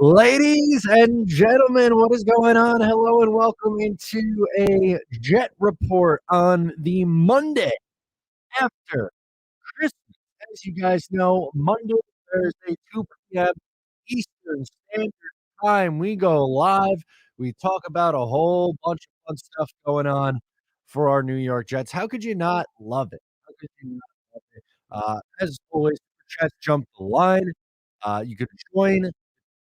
Ladies and gentlemen, what is going on? Hello and welcome into a Jet Report on the Monday after Christmas. As you guys know, Monday, Thursday, 2 p.m. Eastern Standard Time, we go live. We talk about a whole bunch of fun stuff going on for our New York Jets. How could you not love it? How could you not love it? As always, Jets jump the line. You could join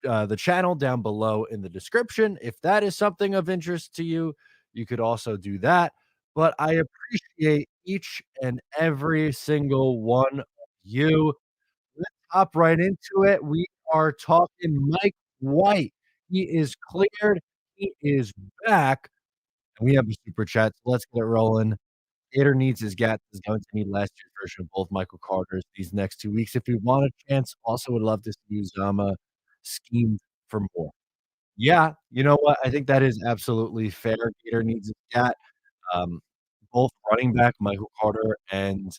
the channel down below in the description. If that is something of interest to you, you could also do that. But I appreciate each and every single one of you. Let's hop right into it. We are talking Mike White. He is cleared. He is back. And we have a super chat. So let's get it rolling. Gator needs his Gats is going to need last year's version of both Michael Carter's these next 2 weeks. If we want a chance, also would love to see Uzama schemed for more. Yeah, you know what? I think that is absolutely fair. Gator needs his Gat. Um, both running back Michael Carter and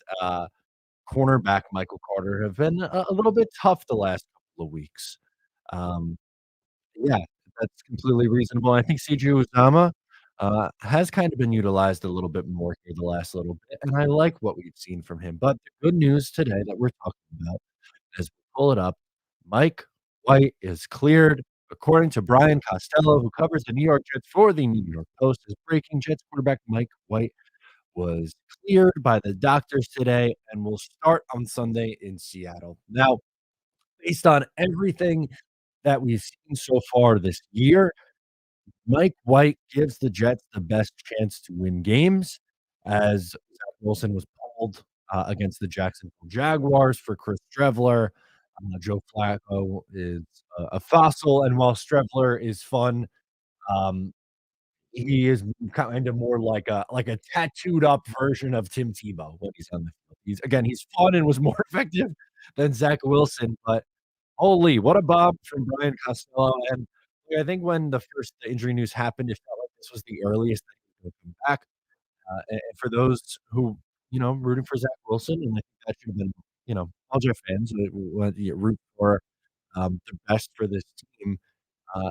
cornerback Michael Carter have been a little bit tough the last couple of weeks. Um, yeah, that's completely reasonable. I think CJ Uzomah, has kind of been utilized a little bit more here the last little bit, and I like what we've seen from him. But the good news today that we're talking about, as we pull it up, Mike White is cleared. According to Brian Costello, who covers the New York Jets for the New York Post, is breaking Jets quarterback Mike White was cleared by the doctors today and will start on Sunday in Seattle. Now, based on everything that we've seen so far this year, Mike White gives the Jets the best chance to win games, as Zach Wilson was pulled against the Jacksonville Jaguars for Chris Streveler. Joe Flacco is a fossil, and while Streveler is fun, um, he is kind of more like a tattooed up version of Tim Tebow when he's on the field. He's fun and was more effective than Zach Wilson, but holy, what a bomb from Brian Costello, and I think when the first injury news happened, it felt like this was the earliest that he could come back, and for those who, rooting for Zach Wilson, and I think that should have been, all Jet fans that root for, the best for this team,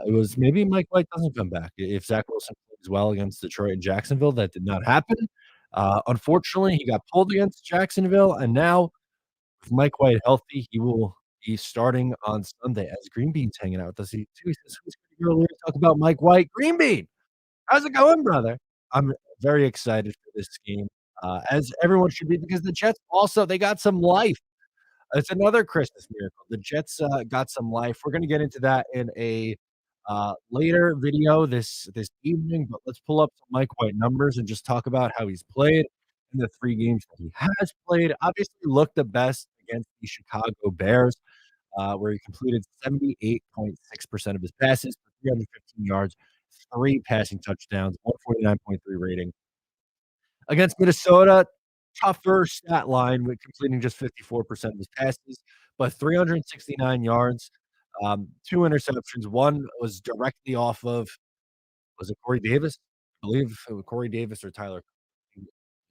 it was maybe Mike White doesn't come back. If Zach Wilson plays well against Detroit and Jacksonville, that did not happen. Unfortunately, he got pulled against Jacksonville, and now with Mike White healthy, he will be starting on Sunday as Green Bean's hanging out with us. He says, "Who's gonna go to talk about Mike White?" Green Bean, how's it going, brother? I'm very excited for this game, as everyone should be, because the Jets also they got some life. It's another Christmas miracle. The Jets got some life. We're gonna get into that in a later video this evening, but let's pull up some Mike White numbers and just talk about how he's played in the 3 games that he has played. Obviously, looked the best against the Chicago Bears, where he completed 78.6% of his passes for 315 yards, 3 passing touchdowns, 149.3 rating. Against Minnesota, tougher stat line with completing just 54% of his passes, but 369 yards, 2 interceptions. One was directly off of was it Corey Davis? I believe it was Corey Davis or Tyler.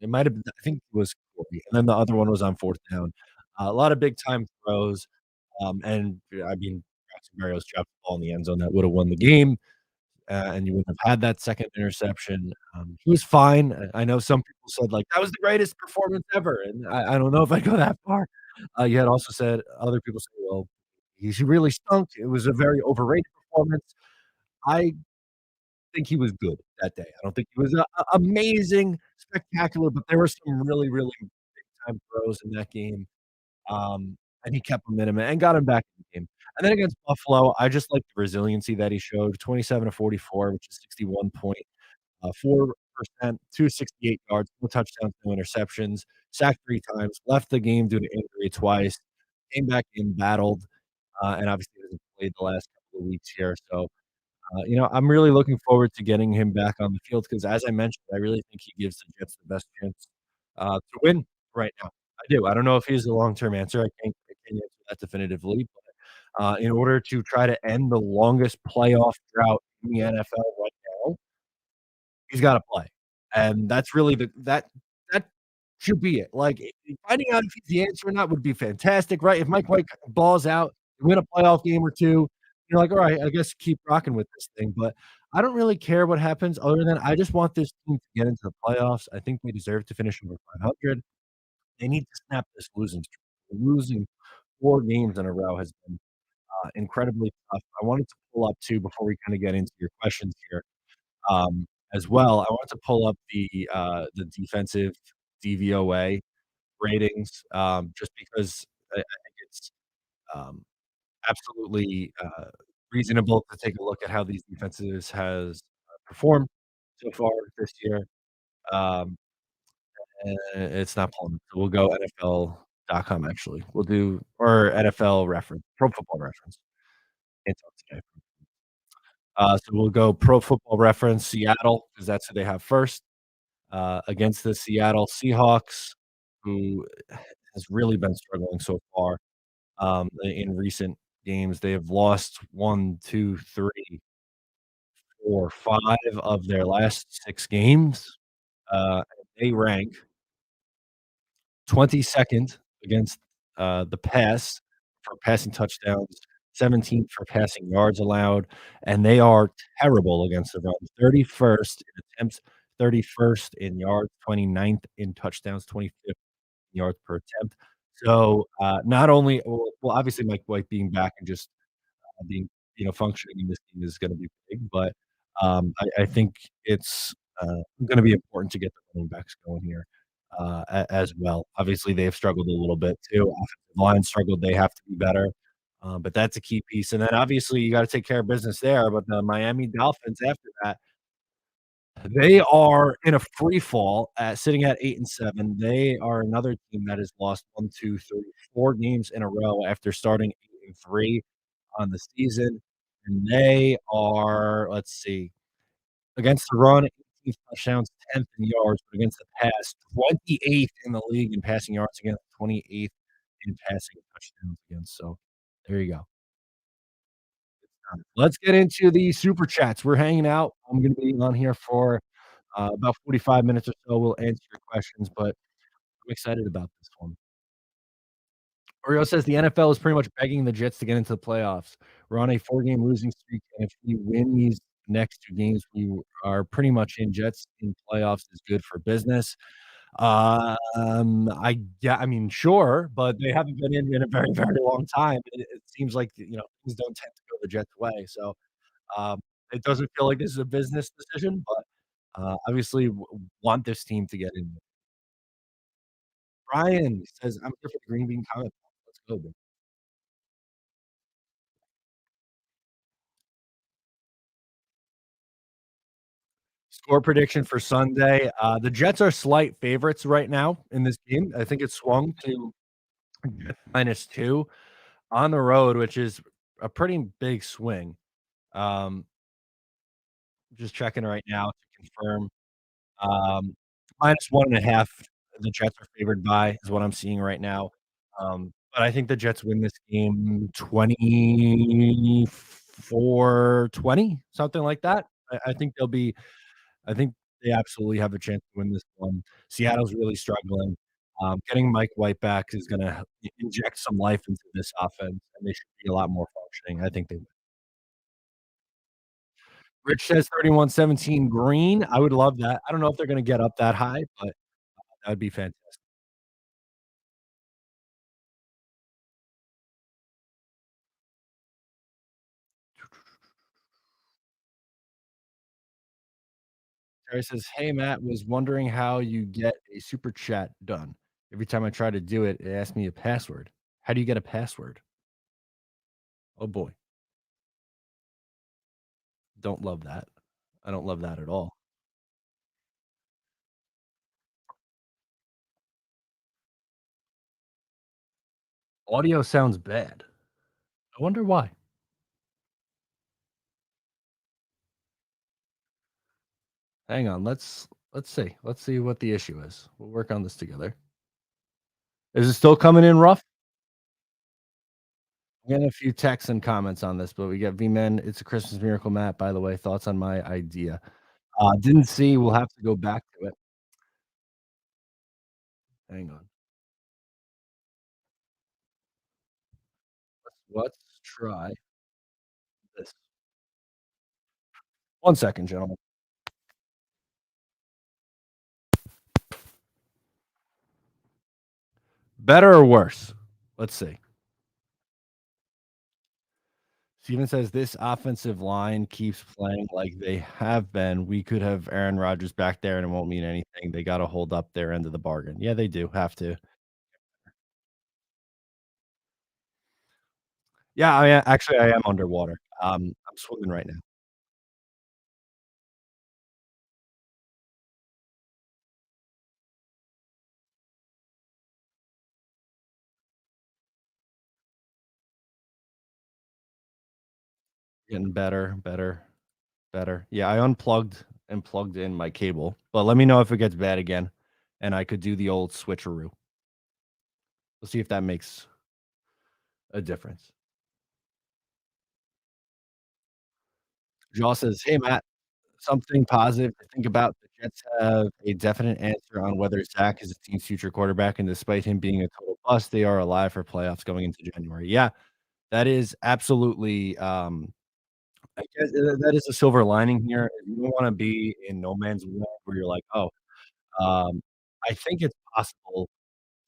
It might have been I think it was Corey, and then the other one was on 4th down. A lot of big time throws, and I mean, Braxton Berrios dropped the ball in the end zone that would have won the game, and you wouldn't have had that second interception. He was fine. I know some people said, like, "That was the greatest performance ever," and I don't know if I go that far. You had also said other people say, "Well, he really stunk. It was a very overrated performance." I think he was good that day. I don't think he was amazing, spectacular, but there were some really, really big time throws in that game. And he kept him in him and got him back in the game. And then against Buffalo, I just like the resiliency that he showed, 27 to 44, which is 61.4%, 268 yards, no touchdowns, no interceptions, sacked 3 times, left the game due to injury twice, came back in, battled, and obviously hasn't played the last couple of weeks here. So, I'm really looking forward to getting him back on the field because, as I mentioned, I really think he gives the Jets the best chance to win right now. I do. I don't know if he's the long-term answer. I can't answer that definitively, but, in order to try to end the longest playoff drought in the NFL right now, he's gotta play, and that's really that should be it. Like, finding out if he's the answer or not would be fantastic, right? If Mike White balls out, win a playoff game or 2, you're like, "Alright, I guess keep rocking with this thing," but I don't really care what happens other than I just want this team to get into the playoffs. I think they deserve to finish over 500. They need to snap this losing streak. Losing 4 games in a row has been, incredibly tough. I wanted to pull up too before we kinda get into your questions here, as well. I wanted to pull up the defensive DVOA ratings, just because I think it's, um, absolutely, reasonable to take a look at how these defenses has, performed so far this year. Um, it's not pulling up, so we'll go NFL.com actually. We'll do or NFL reference, Pro Football Reference. Can't talk today. So we'll go Pro Football Reference Seattle because that's who they have first, against the Seattle Seahawks, who has really been struggling so far, in recent games. They have lost 1, 2, 3, 4, 5 of their last 6 games. They rank 22nd against, the pass for passing touchdowns, 17th for passing yards allowed, and they are terrible against the run. 31st in attempts, 31st in yards, 29th in touchdowns, 25th yards per attempt. So, not only obviously Mike White being back and just, being, functioning in this team is gonna be big, but, I think it's, gonna be important to get the running backs going here, as well. Obviously, they've struggled a little bit too. Offensive line struggled, they have to be better, but that's a key piece, and then obviously you gotta take care of business there, but the Miami Dolphins after that, they are in a free fall at sitting at 8 and 7. They are another team that has lost 1, 2, 3, 4 games in a row after starting 8 and 3 on the season, and they are, let's see, against the run, 18th touchdowns, 10th in yards, but against the pass, 28th in the league in passing yards against, 28th in passing touchdowns against, so there you go. Let's get into the super chats. We're hanging out. I'm gonna be on here for, about 45 minutes or so. We'll answer your questions, but I'm excited about this one. Oreo says the NFL is pretty much begging the Jets to get into the playoffs. We're on a 4-game losing streak, and if we win these next 2 games, we are pretty much in. Jets in playoffs is good for business. I mean, sure, but they haven't been in a very, very long time. It seems like, things don't tend to go the Jets' way, so, um, it doesn't feel like this is a business decision, but, obviously want this team to get in. Brian says, "I'm here for the green bean comment." Let's go, bro. Score prediction for Sunday, the Jets are slight favorites right now in this game. I think it swung to -2 on the road, which is a pretty big swing. Um, just checking right now to confirm. -1.5, the Jets are favored by is what I'm seeing right now. But I think the Jets win this game 24-20, something like that. I think they'll be I think they absolutely have a chance to win this one. Seattle's really struggling. Getting Mike White back is gonna inject some life into this offense, and they should be a lot more functioning. I think they will. Rich says 31-17 Green. I would love that. I don't know if they're gonna get up that high, but that would be fantastic. Terry says, "Hey, Matt, was wondering how you get a super chat done. Every time I try to do it, it asks me a password. How do you get a password?" Oh boy, don't love that. I don't love that at all. Audio sounds bad. I wonder why. Hang on, let's see. Let's see what the issue is. We'll work on this together. Is it still coming in rough? I'm getting a few texts and comments on this, but we got V-Men, it's a Christmas miracle, Matt, by the way. Thoughts on my idea? Didn't see, we'll have to go back to it. Hang on. Let's try. 1 second, gentlemen. Better or worse? Let's see. Steven says this offensive line keeps playing like they have been. We could have Aaron Rodgers back there and it won't mean anything. They gotta hold up their end of the bargain. Yeah, they do have to. Yeah, actually, I am underwater. I'm swimming right now. Getting better, better, better. Yeah, I unplugged and plugged in my cable, but let me know if it gets bad again, and I could do the old switcheroo. We'll see if that makes a difference. Jaw says, "Hey, Matt, something positive to think about. The Jets have a definite answer on whether Zach is the team's future quarterback, and despite him being a total bust, they are alive for playoffs going into January." Yeah, that is absolutely, I guess that is a silver lining here. You don't wanna be in no man's land where you're like, "Oh, um, I think it's possible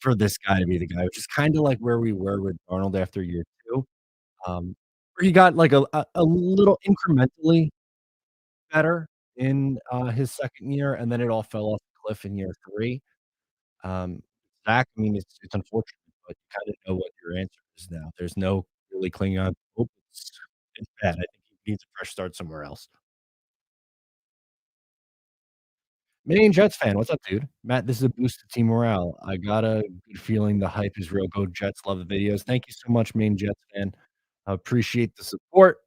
for this guy to be the guy," which is kinda like where we were with Darnold after year 2, where he got like a little incrementally better in, his 2nd year, and then it all fell off the cliff in year 3. Um, Zach, I mean, it's unfortunate, but you kinda know what your answer is now. There's no really clinging on to hope. It's bad. I think he needs a fresh start somewhere else. Main Jets fan, what's up, dude? Matt, this is a boost to team morale. I got a good feeling the hype is real. Go Jets, love the videos. Thank you so much, main Jets fan. I appreciate the support.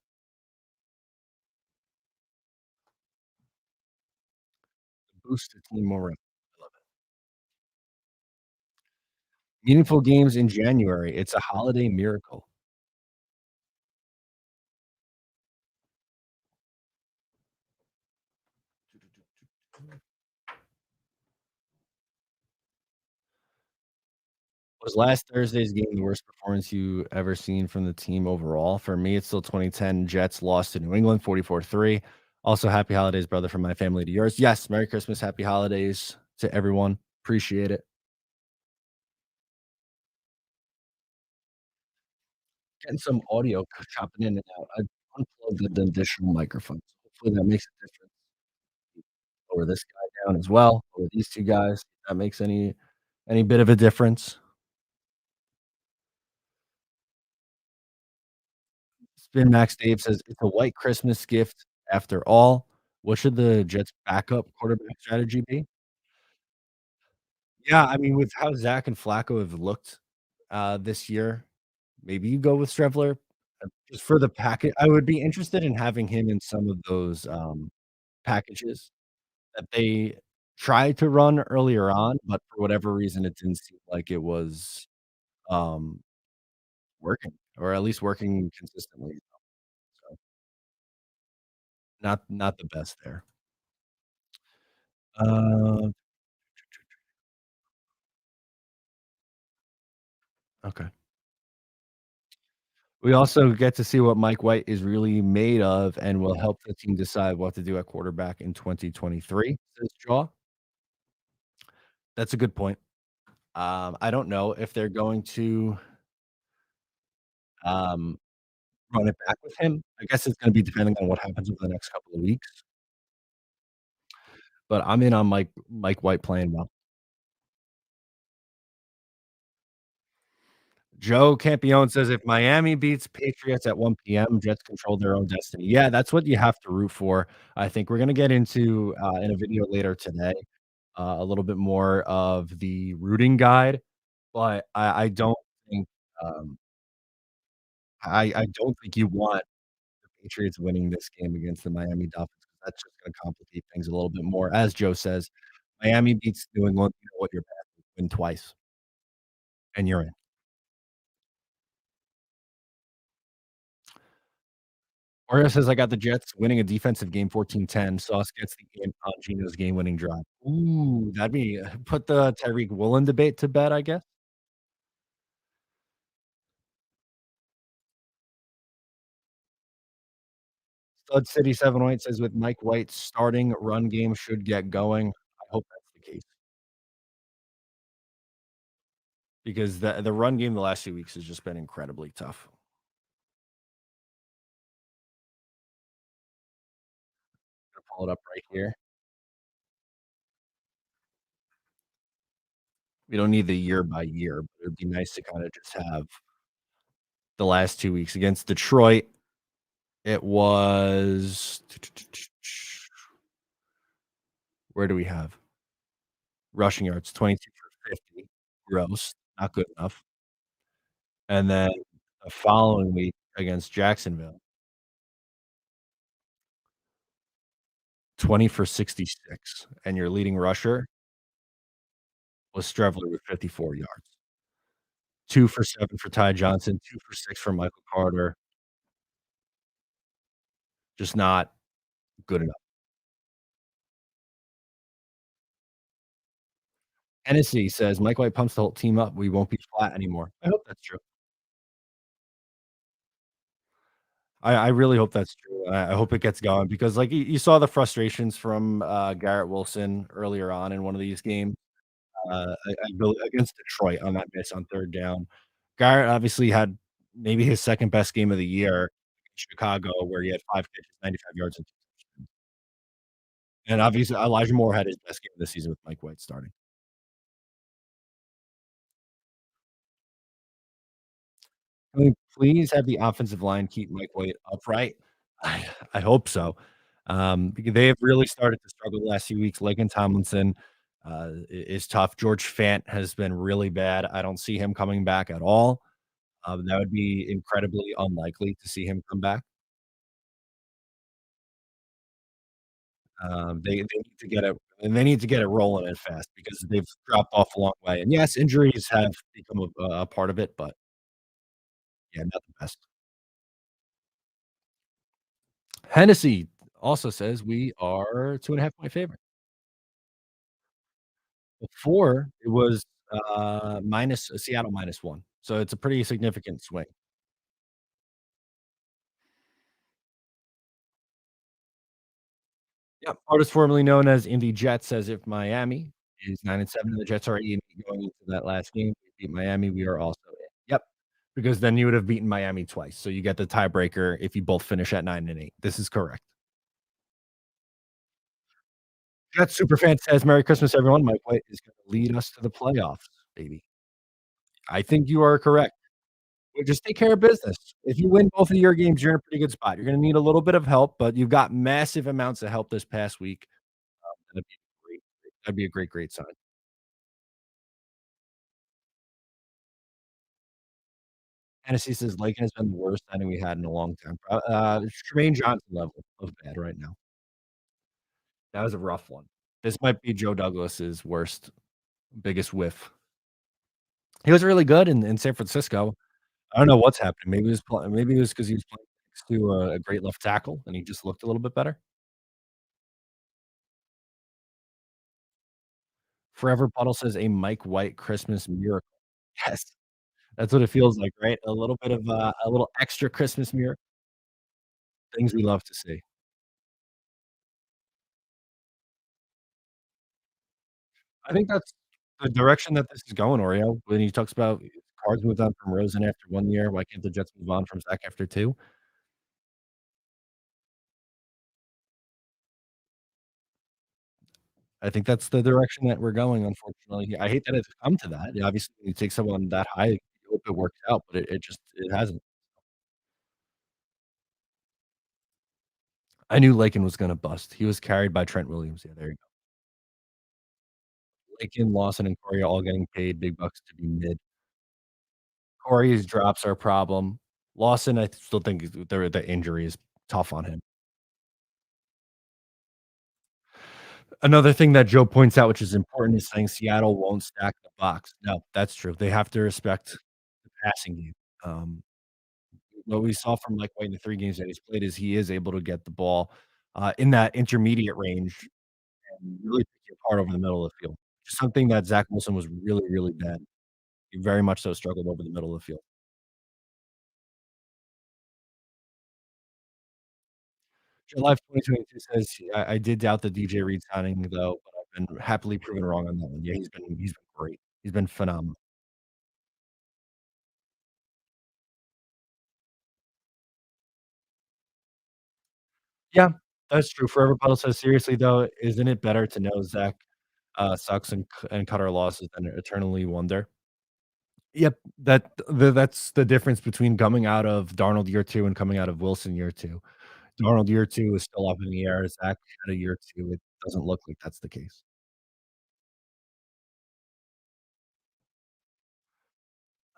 Boost to team morale. I love it. Meaningful games in January. It's a holiday miracle. Was last Thursday's game the worst performance you ever seen from the team overall? For me, it's still 2010 Jets lost to New England 44-3. Also, happy holidays, brother, from my family to yours. Yes, Merry Christmas, happy holidays to everyone. Appreciate it. Getting some audio chopping in and out. I unplugged the additional microphone. So hopefully that makes a difference. Lower this guy down as well, lower these 2 guys. If that makes any bit of a difference. Spin Max Dave says, "It's a white Christmas gift after all. What should the Jets' backup quarterback strategy be?" Yeah, I mean, with how Zach and Flacco have looked, this year, maybe you go with Streveler, just for the package. I would be interested in having him in some of those, packages that they tried to run earlier on, but for whatever reason, it didn't seem like it was, um, working, or at least working consistently. So, not the best there. Uh, okay. We also get to see what Mike White is really made of and will help the team decide what to do at quarterback in 2023, says Shaw. That's a good point. I don't know if they're going to, um, run it back with him. I guess it's gonna be depending on what happens over the next couple of weeks, but I'm in on Mike White playing well. Joe Campione says, "If Miami beats Patriots at 1 PM, Jets control their own destiny." Yeah, that's what you have to root for. I think we're gonna get into, in a video later today, a little bit more of the rooting guide, but I don't think, um, I don't think you want the Patriots winning this game against the Miami Dolphins, 'cause that's just gonna complicate things a little bit more. As Joe says, Miami beats New England, you know what your path is, win twice, and you're in. Mario says, "I got the Jets winning a defensive game 14-10. Sauce gets the game on Gino's game-winning drive." Ooh, that'd be put the Tyreek Woolen debate to bed, I guess. Stud City 708 says, "With Mike White starting, run game should get going." I hope that's the case because the run game the last few weeks has just been incredibly tough. Gonna pull it up right here. We don't need the year by year, but it'd be nice to kinda just have the last 2 weeks. Against Detroit, it was where do we have? Rushing yards, 22 for 50. Gross, not good enough. And then the following week against Jacksonville, 20 for 66, and your leading rusher was Streveler with 54 yards. 2 for 7 for Ty Johnson, 2 for 6 for Michael Carter, just not good enough. Hennessy says, "Mike White pumps the whole team up, we won't be flat anymore." I hope that's true. I really hope that's true. I hope it gets going because, like, you saw the frustrations from, Garrett Wilson earlier on in one of these games, I bel against Detroit on that miss on 3rd down. Garrett obviously had maybe his 2nd best game of the year in Chicago, where he had 5 catches, 95 yards, and 2 touchdowns. And obviously, Elijah Moore had his best game of the season with Mike White starting. Can we please have the offensive line keep Mike White upright? I hope so, because they have really started to struggle the last few weeks. Laken Tomlinson, is tough. George Fant has been really bad. I don't see him coming back at all. That would be incredibly unlikely to see him come back. They need to get it and they need to get it rolling and fast because they've dropped off a long way. And yes, injuries have become a part of it, but yeah, not the best. Hennessy also says we are 2.5 point favorite. Before it was, minus Seattle -1, so it's a pretty significant swing. Yep, artist formerly known as Indy Jet says if Miami is 9-7 and the Jets are 8 going into that last game, we beat Miami, we are also in. Yep, because then you would have beaten Miami twice, so you get the tiebreaker if you both finish at 9-8. This is correct. Jets superfan says, "Merry Christmas, everyone. Mike White is gonna lead us to the playoffs, baby." I think you are correct. Well, just take care of business. If you win both of your games, you're in a pretty good spot. You're gonna need a little bit of help, but you've got massive amounts of help this past week. That'd be great. That'd be a great, great sign. Hennessy says Lakin has been the worst signing we had in a long time. Tremaine Johnson level of bad right now. That was a rough one. This might be Joe Douglas's worst, biggest whiff. He was really good in San Francisco. I don't know what's happening. Maybe it was because he was playing next to a great left tackle and he just looked a little bit better. Forever Puddle says a Mike White Christmas miracle. Yes, that's what it feels like, right? A little bit of, a little extra Christmas miracle, things we love to see. I think that's the direction that this is going, Oreo, when he talks about Cards moved on from Rosen after 1 year, why can't the Jets move on from Zach after 2? I think that's the direction that we're going, unfortunately. I hate that it's come to that. Obviously, when you take someone that high, you hope it works out, but it hasn't. I knew Lakin was gonna bust. He was carried by Trent Williams. Yeah, there you go. Lakin, Lawson, and Corey all getting paid big bucks to be mid. Corey's drops are a problem. Lawson, I still think the injury is tough on him. Another thing that Joe points out, which is important, is saying Seattle won't stack the box. No, that's true. They have to respect the passing game. Um, what we saw from Mike White in the 3 games that he's played is he is able to get the ball, in that intermediate range and really pick you apart over the middle of the field. Just something that Zach Wilson was really, really bad. He very much so struggled over the middle of the field. July 2022 says I did doubt the DJ Reed signing though, but I've been happily proven wrong on that one. Yeah, he's been great. He's been phenomenal. Yeah, that's true. Forever Puddle says, "Seriously though, isn't it better to know Zach, sucks and cut our losses than eternally wonder?" Yep, that's the difference between coming out of Darnold year 2 and coming out of Wilson year 2. Darnold year 2 is still up in the air. Zach had a year 2, it doesn't look like that's the case.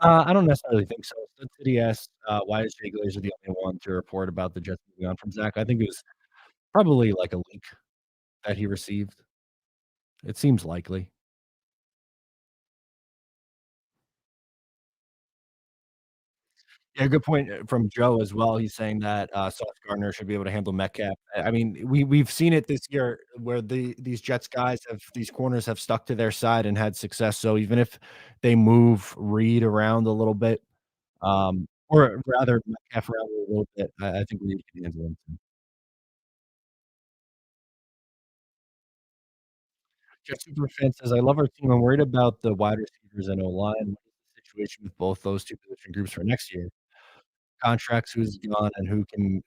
I don't necessarily think so. Stud City asked, "Why is Jay Glazer the only one to report about the Jets moving on from Zach?" I think it was probably like a leak that he received. It seems likely. Yeah, good point, from Joe as well. He's saying that, Sauce Gardner should be able to handle Metcalf. I mean, we've seen it this year where these Jets guys have these corners have stuck to their side and had success, so even if they move Reed around a little bit, or rather Metcalf around a little bit, I think Reed can handle him too. Jet Superfan says, "I love our team. I'm worried about the wide receivers and O-line. What is the situation with both those 2 position groups for next year? Contracts, who's gone and who can,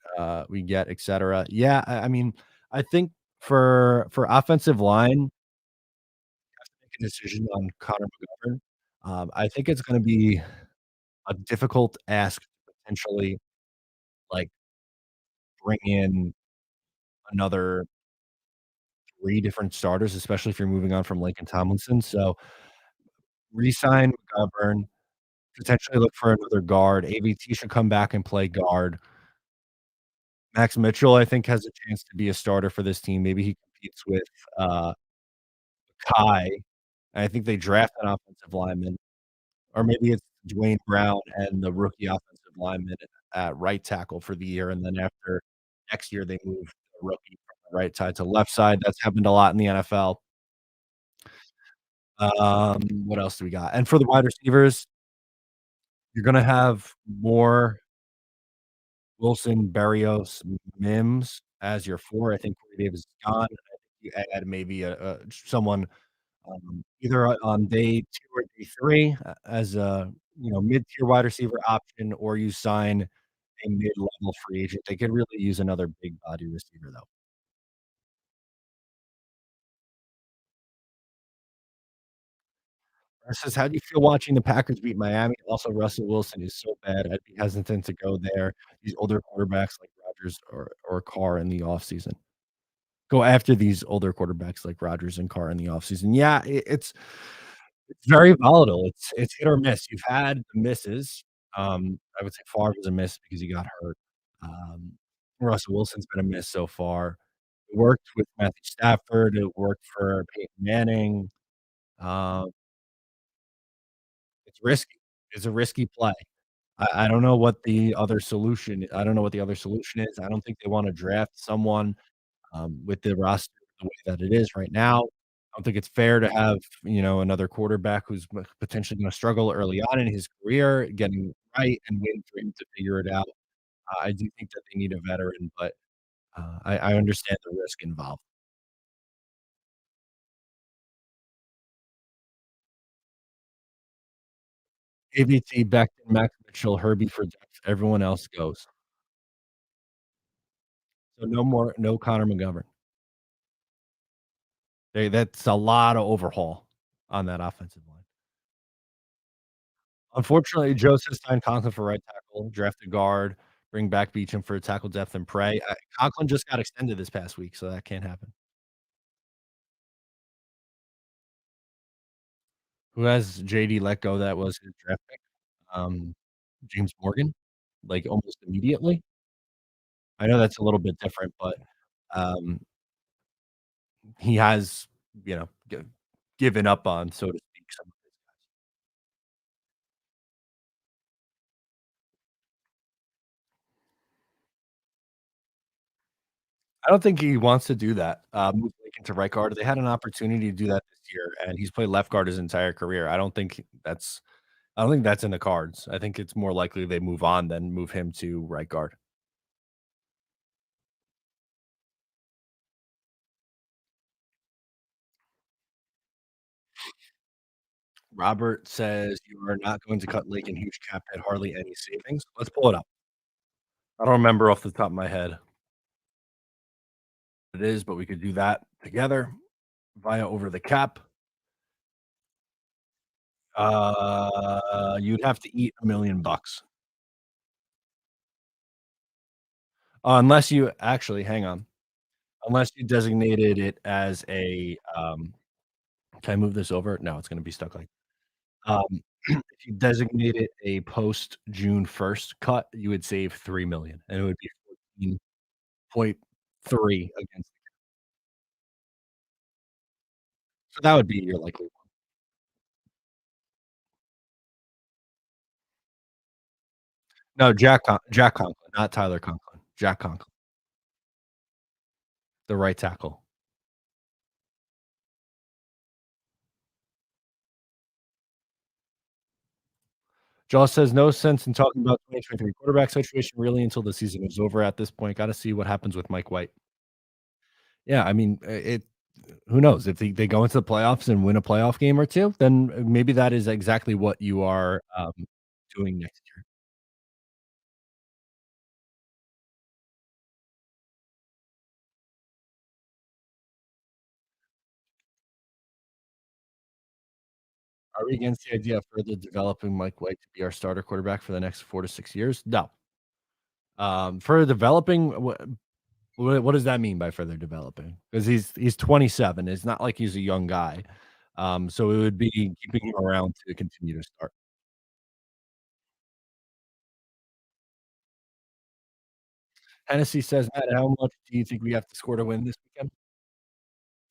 we get, etcetera." Yeah, I mean, I think for offensive line, make a decision on Connor McGovern. I think it's gonna be a difficult ask to potentially, like, bring in another 3 different starters, especially if you're moving on from Laken Tomlinson, so re-sign McGovern, potentially look for another guard. AVT should come back and play guard. Max Mitchell, I think, has a chance to be a starter for this team. Maybe he competes with, uh, Kai. I think they draft an offensive lineman, or maybe it's Dwayne Brown and the rookie offensive lineman at right tackle for the year, and then after next year, they move the rookie from the right side to left side. That's happened a lot in the NFL. What else do we got? And for the wide receivers, you're gonna have more Wilson, Berrios, Mims as your 4. I think Corey Davis is gone. I think you add maybe a someone, either on day 2 or day 3, as a, mid-tier wide receiver option, or you sign a mid-level free agent. They could really use another big body receiver, though. Russ says, "How do you feel watching the Packers beat Miami? Also, Russell Wilson is so bad. I'd be hesitant to go there. These older quarterbacks like Rodgers or Carr in the offseason." Go after these older quarterbacks like Rodgers and Carr in the offseason. Yeah, it's very volatile. It's hit or miss. You've had the misses. I would say Favre was a miss because he got hurt. Um, Russell Wilson's been a miss so far. It worked with Matthew Stafford. It worked for Peyton Manning. Um, it's risky. It's a risky play. I don't know what the other solution I don't know what the other solution is. I don't think they wanna draft someone, with the roster the way that it is right now. I don't think it's fair to have, another quarterback who's potentially gonna struggle early on in his career, getting right and waiting for him to figure it out. I do think that they need a veteran, but, I understand the risk involved. AVT, Becton, Max Mitchell, Herbie for depth, everyone else goes. So no Connor McGovern. That's a lot of overhaul on that offensive line. Unfortunately, Joe says sign Conklin for right tackle, draft a guard, bring back Beachum for tackle depth and pray. Conklin just got extended this past week, so that can't happen. Who has JD let go that was his draft pick? Um, James Morgan, like, almost immediately. I know that's a little bit different, but, um, he has, you know, gi given up on, so to speak, some of his guys. I don't think he wants to do that, move Laken to right guard. They had an opportunity to do that this year, and he's played left guard his entire career. I don't think that's in the cards. I think it's more likely they move on than move him to right guard. Robert says you are not going to cut Lake and huge cap hit, hardly any savings. Let's pull it up. I don't remember off the top of my head what it is, but we could do that together via over the cap. You'd have to eat $1,000,000. Unless you actually, hang on. Unless you designated it as a, can I move this over? No, it's gonna be stuck like if you designate it a post June 1st cut, you would save 3,000,000, and it would be 14.3 against, so that would be your likely one. No, Jack Conklin, not Tyler Conklin. Jack Conklin, the right tackle. Josh says, "No sense in talking about 2023 quarterback situation really until the season is over at this point. Gotta see what happens with Mike White." Yeah, I mean, it who knows? If they go into the playoffs and win a playoff game or 2, then maybe that is exactly what you are, doing next year. Are we against the idea of further developing Mike White to be our starter quarterback for the next 4 to 6 years? No. Further developing, what does that mean by further developing? Because he's 27, it's not like he's a young guy. So it would be keeping him around to continue to start. Hennessy says, "Matt, how much do you think we have to score to win this weekend?"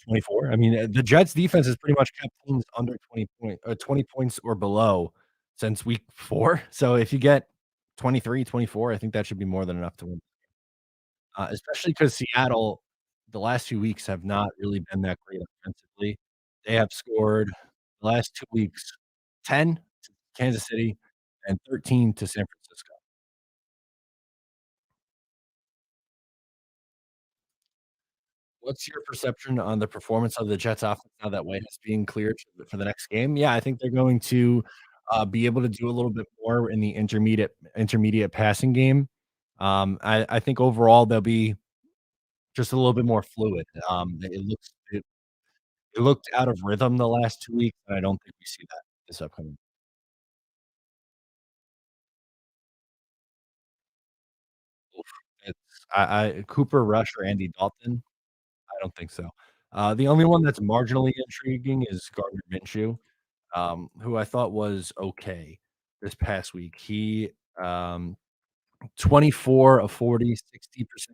24. I mean, the Jets defense has pretty much kept teams under 20 points or below since week 4. So if you get 23, 24, I think that should be more than enough to win. Especially because Seattle, the last few weeks have not really been that great offensively. They have scored the last 2 weeks 10 to Kansas City and 13 to San Francisco. What's your perception on the performance of the Jets offense now that White is being cleared for the next game? Yeah, I think they're going to, be able to do a little bit more in the intermediate passing game. I think overall they'll be just a little bit more fluid. It looked out of rhythm the last 2 weeks, and I don't think we see that this upcoming. Oof. It's Cooper Rush or Andy Dalton? I don't think so. The only one that's marginally intriguing is Gardner Minshew, who I thought was okay this past week. He, 24 of 40, 60%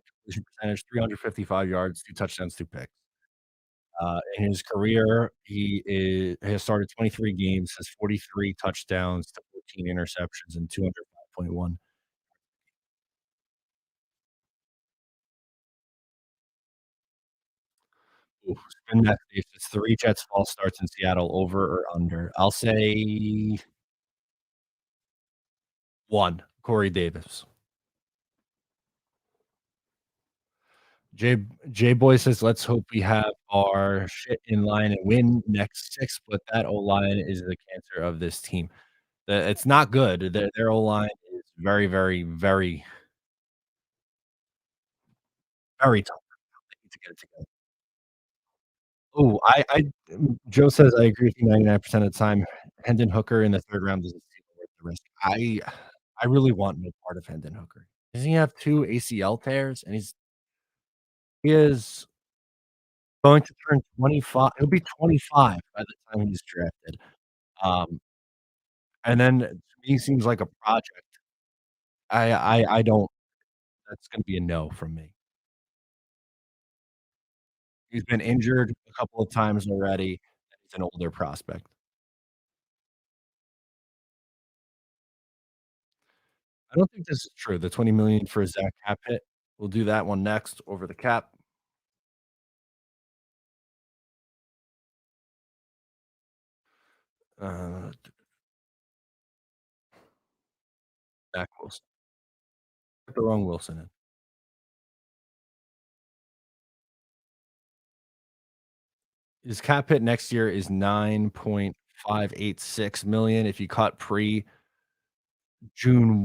completion percentage, 355 yards, 2 touchdowns, 2 picks. In his career, has started 23 games, has 43 touchdowns to 14 interceptions and 205.1. Ooh, spin that basis. 3 Jets false starts in Seattle, over or under? I'll say 1, Corey Davis. J J Boy says, "Let's hope we have our shit in line and win next 6, but that O-line is the cancer of this team." It's not good. Their O-line is very, very, very, very tough. They need to get it together. Ooh, Joe says, "I agree with you 99% of the time. Hendon Hooker in the 3rd round doesn't seem worth the risk." I really want no part of Hendon Hooker. Doesn't he have 2 ACL tears? And he is going to turn 25. He'll be 25 by the time he's drafted. Um, and then to me seems like a project. I don't, that's gonna be a no from me. He's been injured a couple of times already, and he's an older prospect. I don't think this is true. The 20,000,000 for a Zach cap hit. We'll do that one next over the cap. Uh, Zach Wilson. Put the wrong Wilson in. His cap hit next year is 9.586 million if you cut pre-June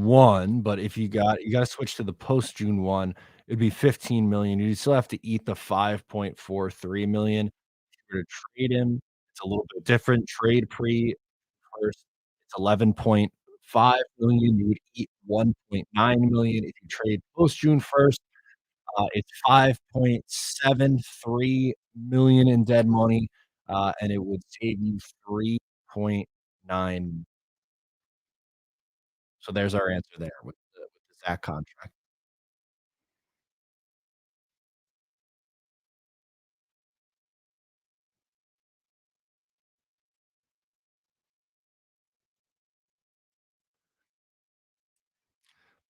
1, but if you gotta switch to the post-June 1, it'd be 15 million. You still have to eat the 5.43 million. If you were to trade him, it's a little bit different. Trade pre first, it's 11.5 million. You would eat 1.9 million. If you trade post June 1st, it's 5.73 million in dead money, and it would save you 3.9. So there's our answer there with the Zach contract.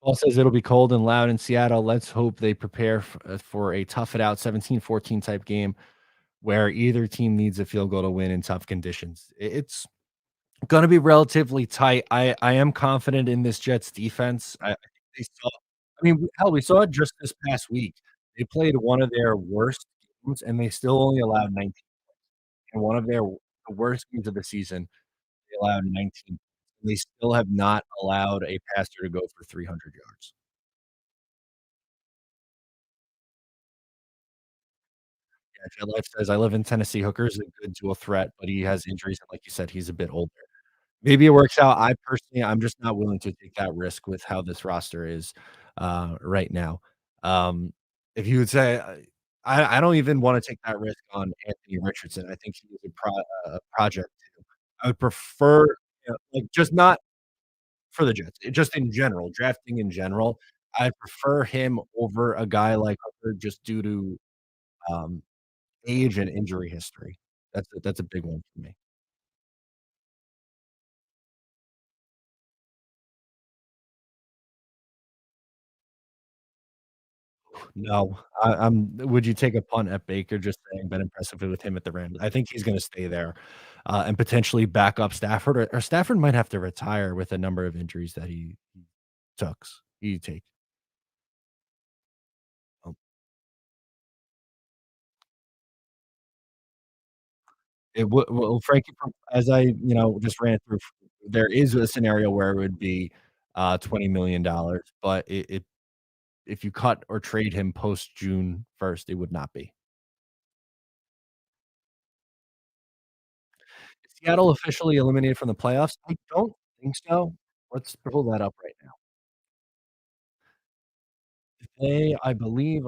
Paul says it'll be cold and loud in Seattle. Let's hope they prepare for a tough it out 17-14 type game where either team needs a field goal to win in tough conditions. It's gonna be relatively tight. I am confident in this Jets defense. I think they saw I mean, hell, we saw it just this past week. They played one of their worst games, and they still only allowed 19. In one of their the worst games of the season, they allowed 19. They still have not allowed a passer to go for 300 yards. Yeah, Jet Life says, "I live in Tennessee. Hooker's a good dual threat, but he has injuries, and like you said, he's a bit older." Maybe it works out. I personally I'm just not willing to take that risk with how this roster is, right now. Um, if you would say I don't even wanna take that risk on Anthony Richardson. I think he is a project too. I would prefer, like, just not for the Jets, just in general, drafting in general, I prefer him over a guy like Hooker just due to, um, age and injury history. That's a big one for me. No, would you take a punt at Baker just saying been impressive with him at the Rams? I think he's gonna stay there, and potentially back up Stafford, or Stafford might have to retire with a number of injuries that he tooks he take. Um, it would well, Frankie, from as I, just ran through, there is a scenario where it would be, $20 million, but it if you cut or trade him post June 1st, it would not be. Is Seattle officially eliminated from the playoffs? I don't think so. Let's pull that up right now. They, I believe,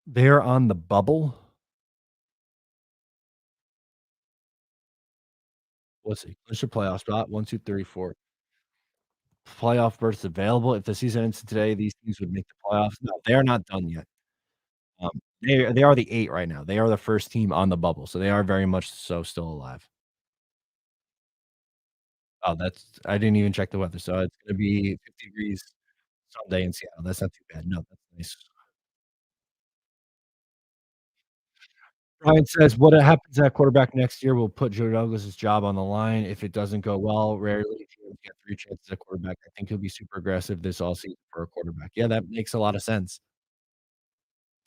they're on the bubble. Let's see. What's your playoff spot? 1, 2, 3, 4. Playoff berths available. If the season ends today, these teams would make the playoffs. No, they are not done yet. Um, they are the 8 right now. They are the first team on the bubble, so they are very much so still alive. Oh, that's I didn't even check the weather, so it's gonna be 50 degrees Sunday in Seattle. That's not too bad. No, that's nice. Ryan says, "What happens at quarterback next year will put Joe Douglas's job on the line. If it doesn't go well, rarely if you get 3 chances at quarterback. I think he'll be super aggressive this all season for a quarterback." Yeah, that makes a lot of sense.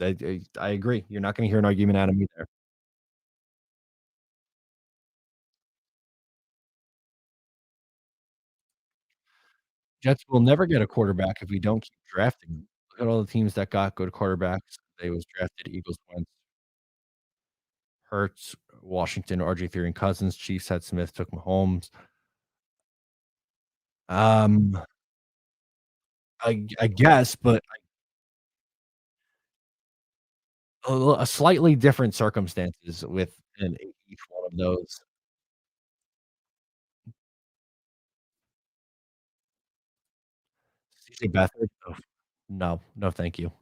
I agree. You're not gonna hear an argument out of me there. Jets will never get a quarterback if we don't keep drafting them. Look at all the teams that got good quarterbacks. They was drafted Eagles, Wentz, Hurts, Washington, RG3 and Cousins. Chiefs had Smith, took Mahomes. Um, I guess, but a slightly different circumstances within each one of those. CJ Beathard? Oh, no, no, thank you.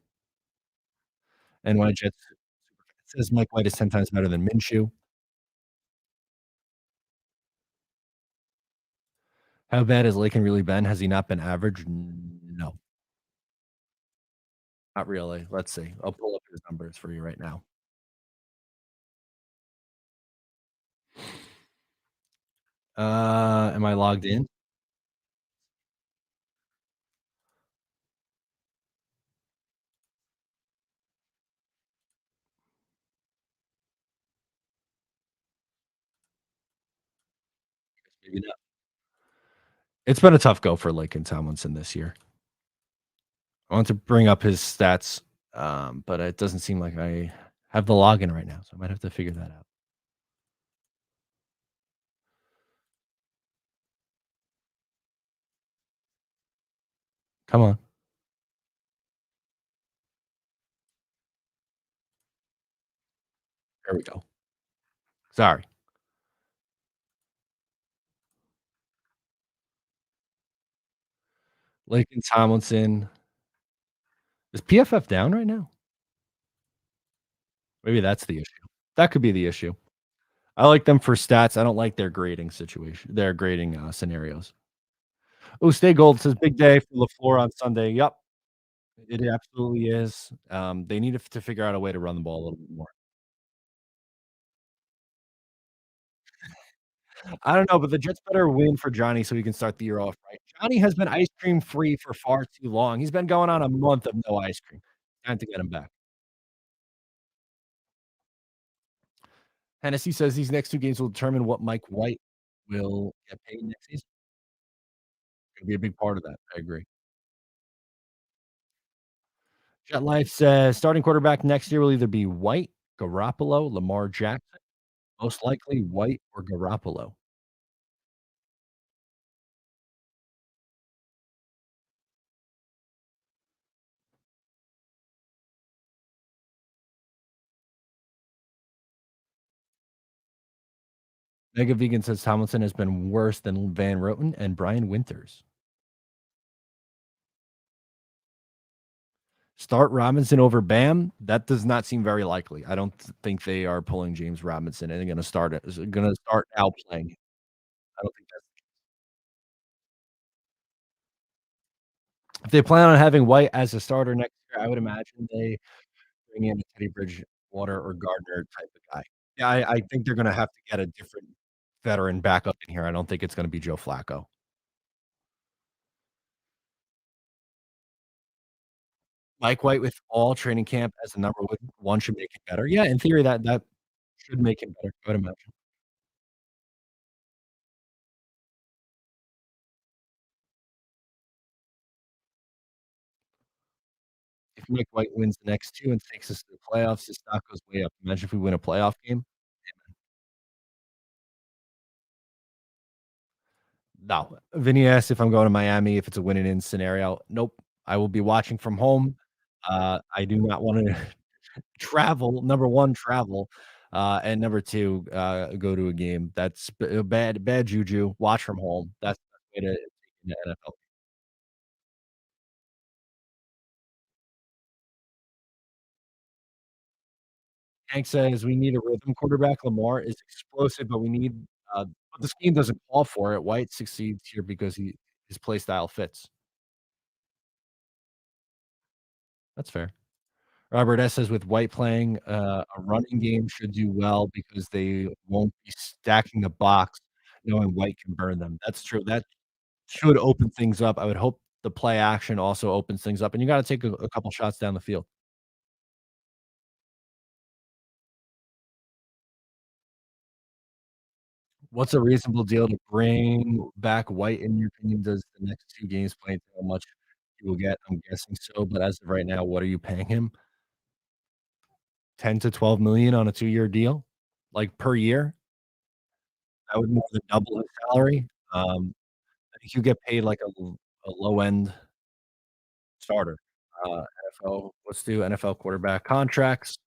And when Jets says Mike White is 10 times better than Minshew. How bad has Laken really been? Has he not been average? No, not really. Let's see. I'll pull up his numbers for you right now. Am I logged in? maybe not. It's been a tough go for Laken Tomlinson this year. I want to bring up his stats, but it doesn't seem like I have the login right now, so I might have to figure that out. Come on. There we go. Sorry. Laken Tomlinson. Is PFF down right now? Maybe that's the issue. That could be the issue. I like them for stats. I don't like their grading, scenarios. Oh, Stay Gold says, "Big day for LaFleur on Sunday." Yep, it absolutely is. They need to figure out a way to run the ball a little bit more. I don't know, but the Jets better win for Johnny so he can start the year off right. Johnny has been ice cream free for far too long. He's been going on a month of no ice cream. Time to get him back. Hennessy says these next 2 games will determine what Mike White will get paid next season. Gonna be a big part of that. I agree. Jet Life says starting quarterback next year will either be White, Garoppolo, Lamar Jackson. Most likely White or Garoppolo. Mega Vegan says Tomlinson has been worse than Van Roten and Brian Winters. Start Robinson over Bam? That does not seem very likely. I don't think they are pulling James Robinson and gonna start it is gonna start outplaying. I don't think that's if they plan on having White as a starter next year, I would imagine they bring in a Teddy Bridgewater or Gardner type of guy. Yeah, I think they're gonna have to get a different veteran backup in here. I don't think it's gonna be Joe Flacco. Mike White with all training camp as the number 1 should make it better. Yeah, in theory, that should make him better, I would imagine. If Mike White wins the next 2 and takes us to the playoffs, his stock goes way up. Imagine if we win a playoff game. No. Vinny asked if I'm going to Miami, if it's a win and in scenario. Nope. I will be watching from home. I do not wanna travel, number 1, travel, and number 2, go to a game. That's bad juju. Watch from home. That's the way to take in the NFL. Hank says, "We need a rhythm quarterback. Lamar is explosive, but we need, but the scheme doesn't call for it. White succeeds here because his play style fits." That's fair. Robert S. says, "With White playing, a running game should do well because they won't be stacking the box knowing White can burn them." That's true. That should open things up. I would hope the play action also opens things up, and you gotta take a couple shots down the field. What's a reasonable deal to bring back White, in your opinion? Does the next 2 games play into how much he will get? I'm guessing so, but as of right now, what are you paying him? 10 to 12 million on a 2-year deal? Like, per year? That would more than double his salary. I think you get paid like a low end starter. NFL let's do NFL quarterback contracts.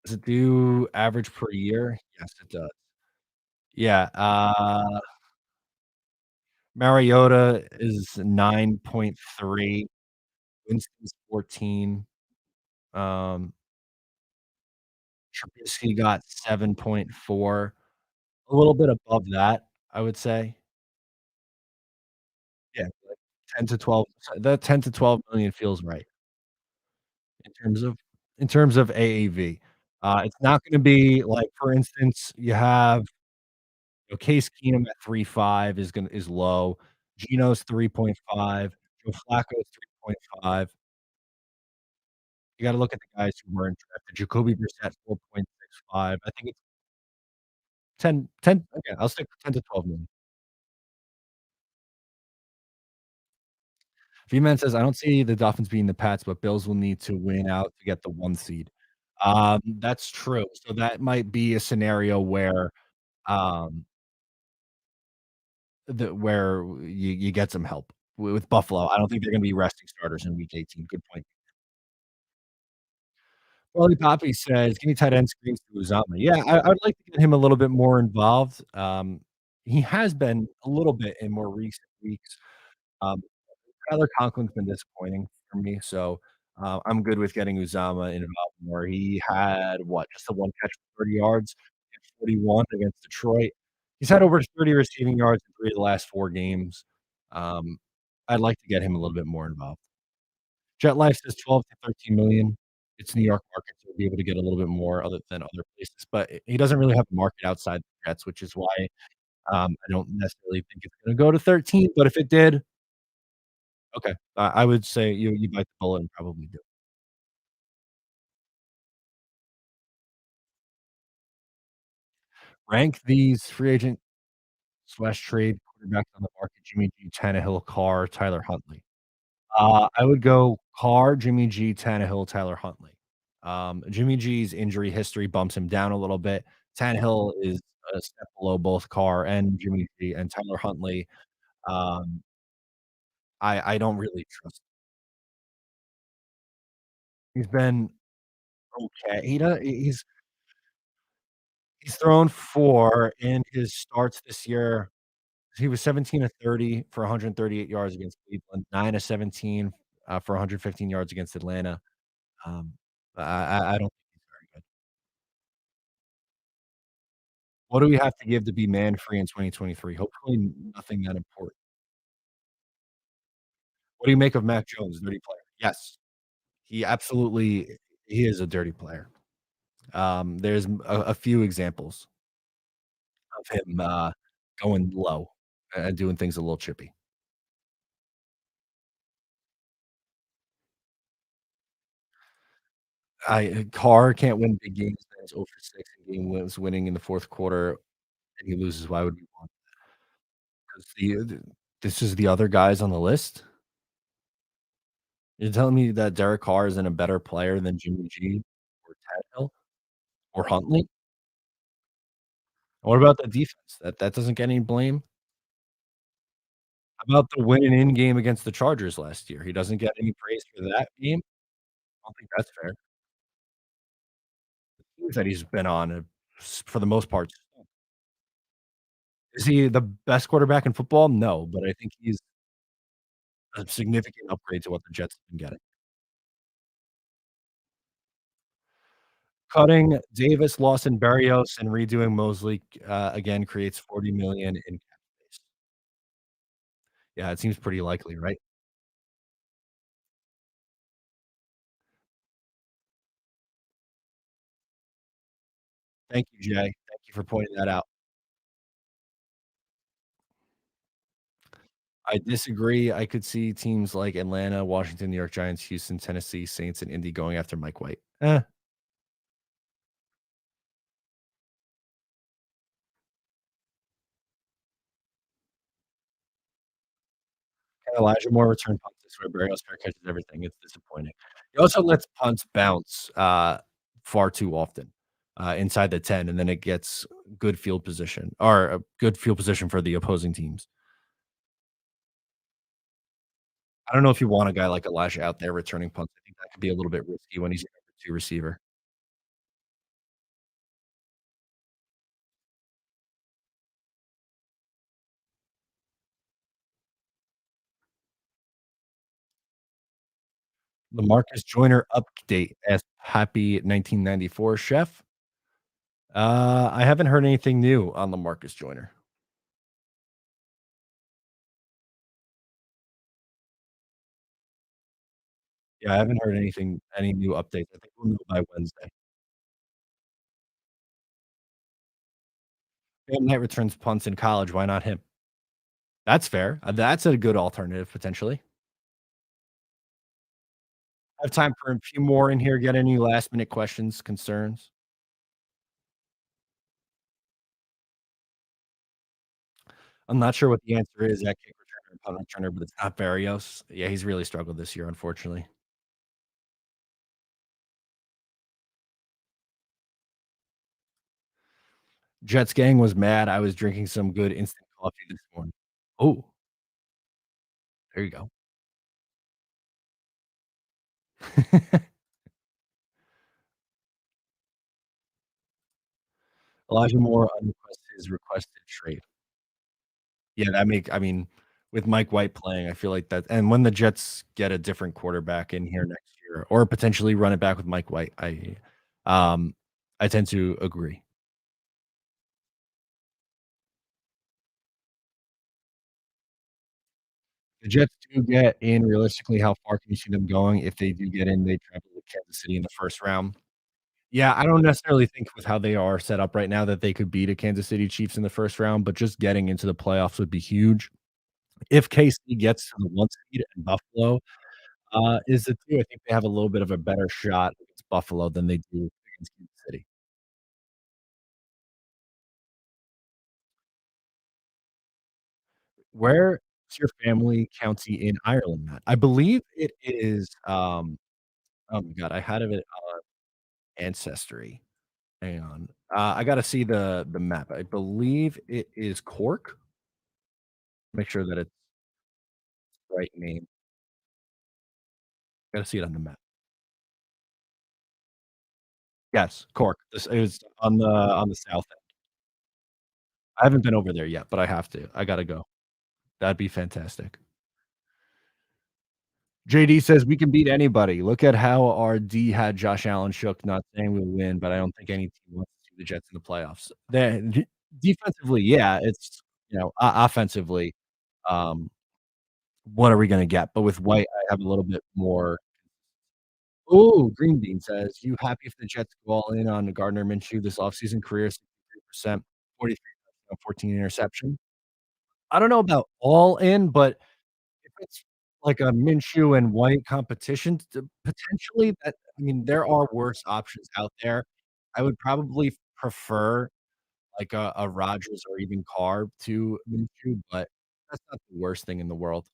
Does it do average per year? Yes, it does. Yeah, Mariota is 9.3, Winston's 14, um, Trubisky got 7.4, a little bit above that, I would say. Yeah, like 10 to 12 that 10 to 12 million feels right in terms of AAV. It's not gonna be like, for instance, you have, Case Keenum at 3.5 is low, Geno's 3.5, Joe Flacco's 3.5. You gotta look at the guys who weren't drafted. Jacoby Brissett, 4.65. I think it's 10. Okay, I'll stick with 10 to 12 million. V-Man says, "I don't see the Dolphins beating the Pats, but Bills will need to win out to get the 1 seed." That's true. So that might be a scenario um, where you get some help with Buffalo. I don't think they're gonna be resting starters in week 18. Good point. Charlie Poppy says, "Give me tight end screens to Uzomah." Yeah, I would like to get him a little bit more involved. He has been a little bit in more recent weeks. Um, Tyler Conklin's been disappointing for me, so, I'm good with getting Uzomah involved more. He had, what, just the 1 catch for 30 yards, 41 against Detroit. He's had over 30 receiving yards in 3 of the last 4 games. Um, I'd like to get him a little bit more involved. Jet Life says 12 to 13 million. It's New York market, so he'll be able to get a little bit more other than other places, but he doesn't really have a market outside the Jets, which is why, I don't necessarily think it's gonna go to 13, but if it did, okay. I would say you bite the bullet and probably do. Rank these free agent slash trade quarterbacks on the market: Jimmy G, Tannehill, Carr, Tyler Huntley. I would go Carr, Jimmy G, Tannehill, Tyler Huntley. Jimmy G's injury history bumps him down a little bit. Tannehill is a step below both Carr and Jimmy G, and Tyler Huntley, um, I don't really trust. He's been okay. He's thrown 4 in his starts this year. He was 17 of 30 for 138 yards against Cleveland, 9 of 17, for 115 yards against Atlanta. Um, I don't think he's very good. What do we have to give to be man-free in 2023? Hopefully nothing that important. What do you make of Mac Jones, dirty player? Yes, he is a dirty player. There's a few examples of him, going low and doing things a little chippy. Carr can't win big games, man. He's 0 for 6 in game was winning in the 4th quarter, and he loses. Why would we want? 'Cause this is the other guys on the list? You're telling me that Derek Carr isn't a better player than Jimmy G or Tannehill or Huntley? What about the defense? That doesn't get any blame? How about the win and in game against the Chargers last year? He doesn't get any praise for that game? I don't think that's fair. The teams that he's been on, for the most part. Is he the best quarterback in football? No, but I think he's a significant upgrade to what the Jets have been getting. Cutting Davis, Lawson, Berrios, and redoing Mosley, again creates 40 million in cap space. Yeah, it seems pretty likely, right? Thank you, Jay. Thank you for pointing that out. I disagree. I could see teams like Atlanta, Washington, New York Giants, Houston, Tennessee, Saints, and Indy going after Mike White. Elijah Moore return punts. I swear Berrios fair catches everything. It's disappointing. He also lets punts bounce, far too often, inside the 10, and then it gets good field position or a good field position for the opposing teams. I don't know if you want a guy like Elijah out there returning punts. I think that could be a little bit risky when he's your number 2 receiver. LaMarcus Joyner update as happy 1994 chef. I haven't heard anything new on LaMarcus Joyner. Yeah, I haven't heard any new updates. I think we'll know by Wednesday. Cam Knight returns punts in college. Why not him? That's fair. That's a good alternative potentially. I have time for a few more in here. Get any last minute questions, concerns? I'm not sure what the answer is at kick returner and punt returner, but it's not Barrios. Yeah, he's really struggled this year, unfortunately. Jets gang was mad. I was drinking some good instant coffee this morning. Oh, there you go. Elijah Moore unrequested his requested trade. Yeah, I mean, with Mike White playing, I feel like that and when the Jets get a different quarterback in here next year or potentially run it back with Mike White, um, I tend to agree. The Jets do get in, realistically, how far can you see them going? If they do get in, they travel to Kansas City in the 1st round. Yeah, I don't necessarily think with how they are set up right now that they could beat a Kansas City Chiefs in the 1st round, but just getting into the playoffs would be huge. If KC gets to the 1 seed and Buffalo, is the 2, I think they have a little bit of a better shot against Buffalo than they do against Kansas City. Where is your family county in Ireland at? I believe it is, oh my god, I had it on Ancestry. Hang on. I gotta see the map. I believe it is Cork. Make sure that it's the right name. Gotta see it on the map. Yes, Cork. This is on the south end. I haven't been over there yet, but I have to. I gotta go. That'd be fantastic. JD says, "We can beat anybody. Look at how our D had Josh Allen shook, not saying we'll win, but I don't think any team wants to see the Jets in the playoffs." Defensively, yeah, it's, offensively, um, what are we gonna get? But with White, I have a little bit more. Ooh, Green Bean says, "You happy if the Jets go all in on Gardner Minshew this offseason? Career 63%, 43 touchdown, 14 interception." I don't know about all in, but if it's like a Minshew and White competition, potentially I mean, there are worse options out there. I would probably prefer like a Rodgers or even Carr to Minshew, but that's not the worst thing in the world.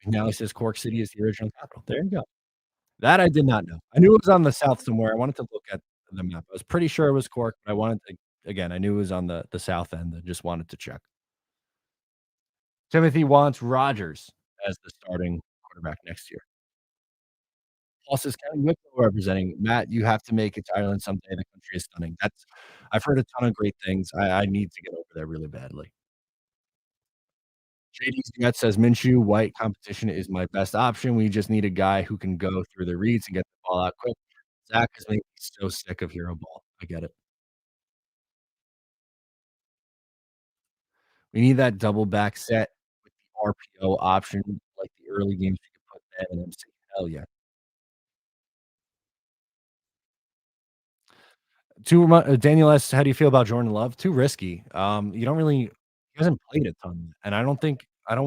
Now he says Cork City is the original capital. There you go. That I did not know. I knew it was on the south somewhere. I wanted to look at the map. I was pretty sure it was Cork, but I wanted to again, I knew it was on the south end. I just wanted to check. Timothy wants Rodgers as the starting quarterback next year. Paul says, "County Wicklow representing." Matt, you have to make it to Ireland someday. The country is stunning. That's I've heard a ton of great things. I need to get over there really badly. JD Jet says, "Minshew, White competition is my best option. We just need a guy who can go through the reads and get the ball out quick." Zach is making me so sick of hero ball. I get it. We need that double back set with the RPO option, like the early games you could put Ben and MC. Hell yeah. Daniel asks, "How do you feel about Jordan Love?" Too risky. You don't really he hasn't played a ton, and I don't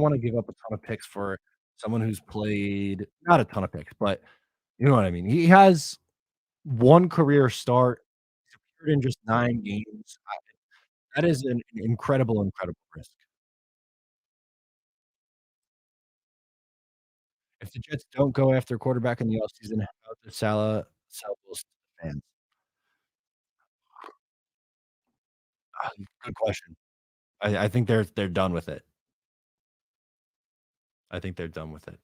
wanna give up a ton of picks for someone who's played not a ton of picks, but you know what I mean. He has 1 career start, he's appeared in just 9 games. That is an incredible, incredible risk. If the Jets don't go after a quarterback in the offseason, how does sell Wilson to the fans? Good question. I think they're done with it. I think they're done with it.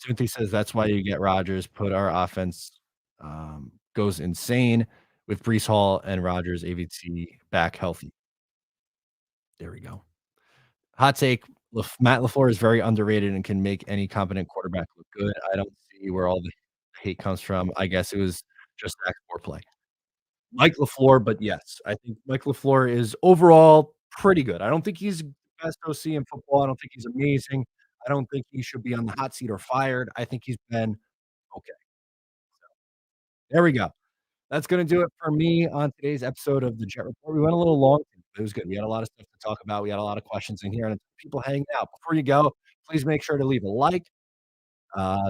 Timothy says that's why you get Rodgers, put our offense, goes insane with Breece Hall and Rodgers AVT back healthy. There we go. Hot take, Matt LaFleur is very underrated and can make any competent quarterback look good. I don't see where all the hate comes from. I guess it was just Zach's foreplay. Mike LaFleur, but yes, I think Mike LaFleur is overall pretty good. I don't think he's the best OC in football. I don't think he's amazing. I don't think he should be on the hot seat or fired. I think he's been okay. There we go. That's gonna do it for me on today's episode of the Jet Report. We went a little long, but it was good. We had a lot of stuff to talk about. We had a lot of questions in here and people hanging out. Before you go, please make sure to leave a like,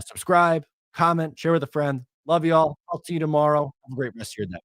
subscribe, comment, share with a friend. Love y'all. I'll see you tomorrow. Have a great rest of your day.